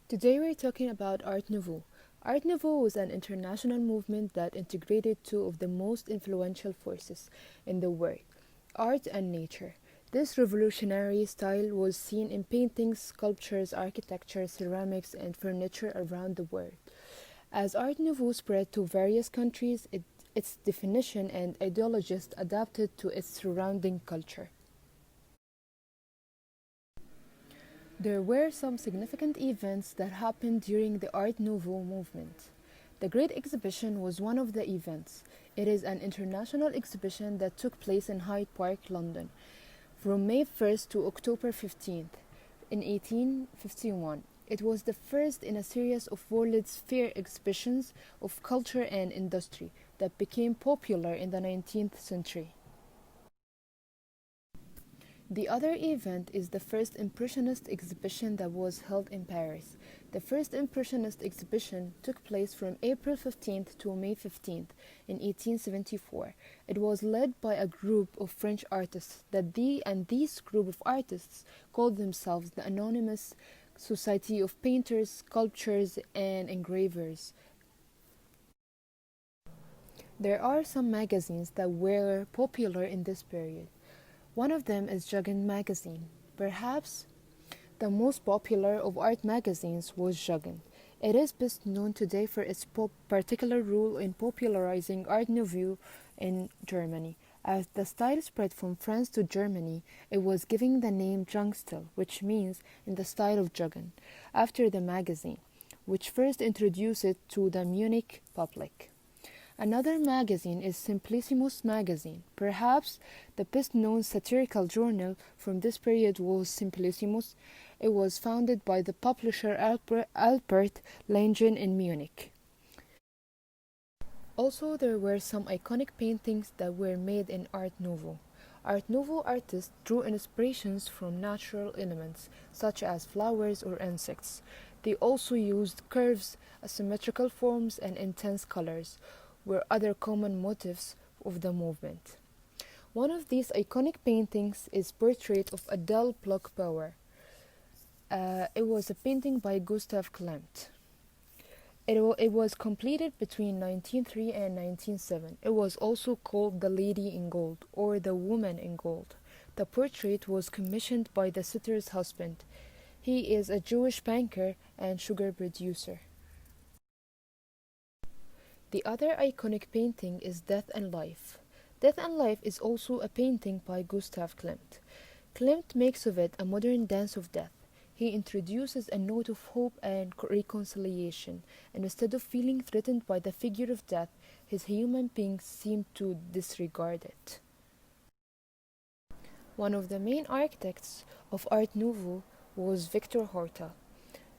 Today we're talking about Art Nouveau. Art Nouveau was an international movement that integrated two of the most influential forces in the world, art and nature. This revolutionary style was seen in paintings, sculptures, architecture, ceramics, and furniture around the world. As Art Nouveau spread to various countries, its definition and ideologies adapted to its surrounding culture. There were some significant events that happened during the Art Nouveau movement. The Great Exhibition was one of the events. It is an international exhibition that took place in Hyde Park, London, from May 1st to October 15th in 1851. It was the first in a series of World's Fair exhibitions of culture and industry that became popular in the 19th century. The other event is the first Impressionist exhibition that was held in Paris. The first Impressionist exhibition took place from April 15th to May 15th in 1874. It was led by a group of French artists this group of artists called themselves the Anonymous Society of Painters, Sculptors, and Engravers. There are some magazines that were popular in this period. One of them is Juggin magazine. Perhaps the most popular of art magazines was Juggin. It is best known today for its particular role in popularizing Art Nouveau in Germany. As the style spread from France to Germany, it was given the name Jugendstil, which means in the style of Juggin, after the magazine, which first introduced it to the Munich public. Another magazine is Simplicissimus magazine. Perhaps the best known satirical journal from this period was Simplicissimus. It was founded by the publisher Albert Langen in Munich. Also, there were some iconic paintings that were made in Art Nouveau. Art Nouveau artists drew inspirations from natural elements, such as flowers or insects. They also used curves, asymmetrical forms, and intense colors were other common motifs of the movement. One of these iconic paintings is Portrait of Adele Bloch-Bauer. It was a painting by Gustav Klimt. It was completed between 1903 and 1907. It was also called The Lady in Gold or The Woman in Gold. The portrait was commissioned by the sitter's husband. He is a Jewish banker and sugar producer. The other iconic painting is Death and Life. Death and Life is also a painting by Gustav Klimt. Klimt makes of it a modern dance of death. He introduces a note of hope and reconciliation, and instead of feeling threatened by the figure of death, his human beings seem to disregard it. One of the main architects of Art Nouveau was Victor Horta.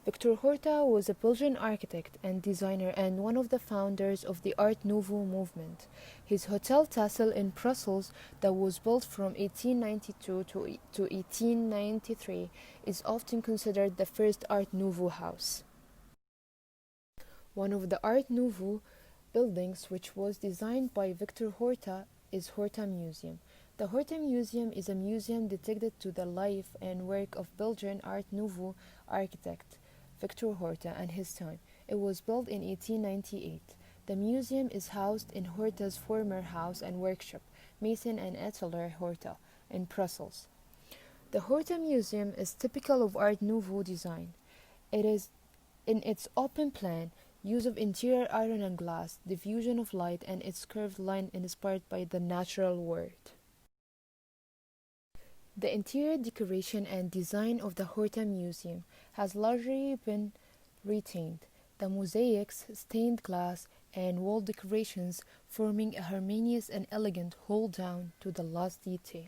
Victor Horta was a Belgian architect and designer and one of the founders of the Art Nouveau movement. His Hotel Tassel in Brussels, that was built from 1892 to 1893, is often considered the first Art Nouveau house. One of the Art Nouveau buildings which was designed by Victor Horta is Horta Museum. The Horta Museum is a museum dedicated to the life and work of Belgian Art Nouveau architect Victor Horta and his time. It was built in 1898. The museum is housed in Horta's former house and workshop, Mason and Atelier Horta, in Brussels. The Horta Museum is typical of Art Nouveau design. It is in its open plan, use of interior iron and glass, diffusion of light, and its curved line inspired by the natural world. The interior decoration and design of the Horta Museum has largely been retained, the mosaics, stained glass, and wall decorations forming a harmonious and elegant whole down to the last detail.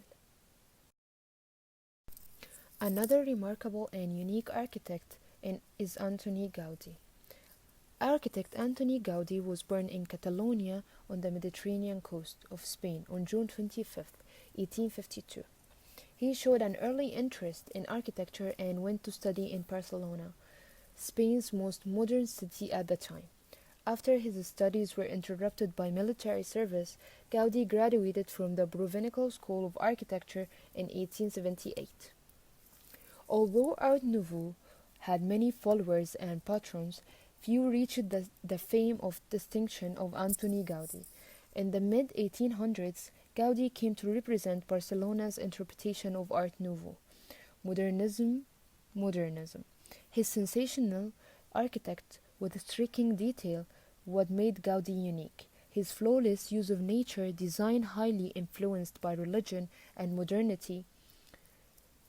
Another remarkable and unique architect is Antoni Gaudi. Architect Antoni Gaudi was born in Catalonia on the Mediterranean coast of Spain on June 25, 1852. He showed an early interest in architecture and went to study in Barcelona, Spain's most modern city at the time. After his studies were interrupted by military service, Gaudi graduated from the Provenical School of Architecture in 1878. Although Art Nouveau had many followers and patrons, few reached the fame of distinction of Antoni Gaudí. In the mid 1800s, Gaudí came to represent Barcelona's interpretation of Art Nouveau, modernism. modernism. His sensational architect with striking detail what made Gaudí unique. His flawless use of nature, design highly influenced by religion and modernity.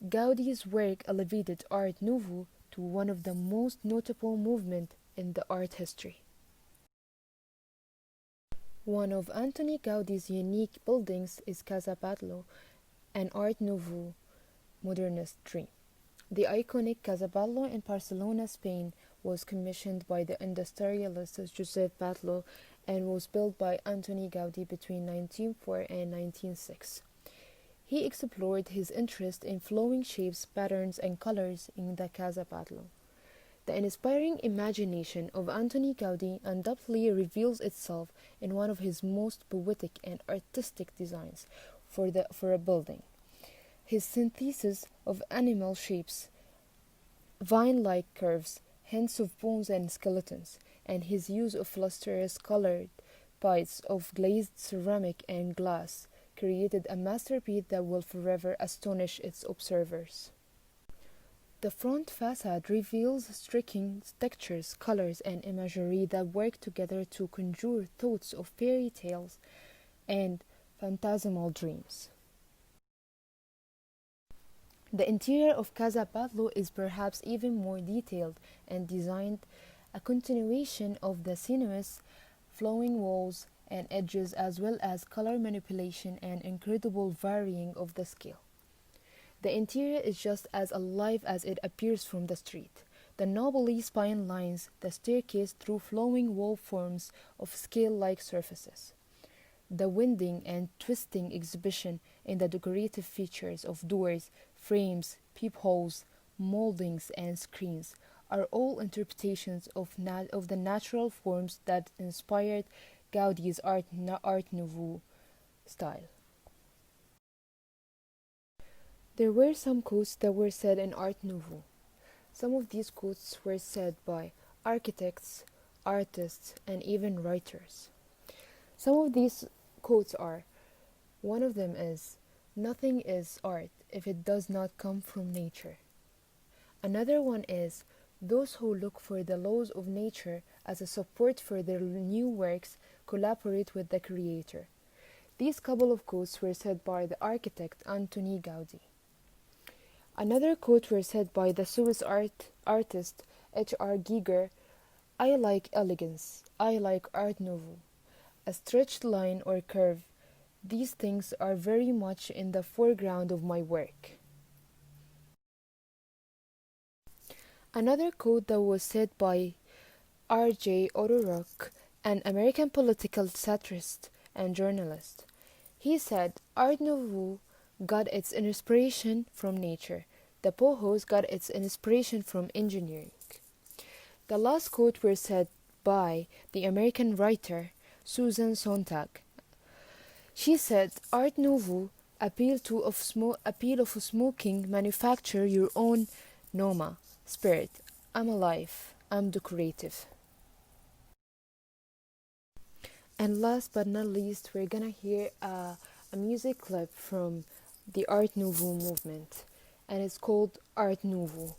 Gaudí's work elevated Art Nouveau to one of the most notable movements in the art history. One of Antoni Gaudí's unique buildings is Casa Batlló, an Art Nouveau modernist dream. The iconic Casa Batlló in Barcelona, Spain, was commissioned by the industrialist Josep Batlló and was built by Antoni Gaudí between 1904 and 1906. He explored his interest in flowing shapes, patterns, and colors in the Casa Batlló. The inspiring imagination of Antoni Gaudí undoubtedly reveals itself in one of his most poetic and artistic designs for a building. His synthesis of animal shapes, vine-like curves, hints of bones and skeletons, and his use of lustrous colored bites of glazed ceramic and glass created a masterpiece that will forever astonish its observers. The front facade reveals striking textures, colors, and imagery that work together to conjure thoughts of fairy tales and phantasmal dreams. The interior of Casa Batlló is perhaps even more detailed and designed, a continuation of the sinuous, flowing walls and edges as well as color manipulation and incredible varying of the scale. The interior is just as alive as it appears from the street. The nobly spine lines the staircase through flowing wall forms of scale-like surfaces. The winding and twisting exhibition in the decorative features of doors, frames, peepholes, moldings, and screens are all interpretations of the natural forms that inspired Gaudí's Art Nouveau style. There were some quotes that were said in Art Nouveau. Some of these quotes were said by architects, artists, and even writers. Some of these quotes are, one of them is, "Nothing is art if it does not come from nature." Another one is, "Those who look for the laws of nature as a support for their new works collaborate with the Creator." These couple of quotes were said by the architect Antoni Gaudí. Another quote were said by the Swiss artist H.R. Giger, "I like elegance, I like Art Nouveau. A stretched line or curve, these things are very much in the foreground of my work." Another quote that was said by R.J. O'Rourke, an American political satirist and journalist. He said, "Art Nouveau got its inspiration from nature. The Pohos got its inspiration from engineering." The last quote were said by the American writer Susan Sontag. She said, "Art Nouveau appeal of smoking, manufacture your own Noma spirit. I'm alive, I'm decorative." And last but not least, we're gonna hear a music clip from the Art Nouveau movement, and it's called Art Nouveau.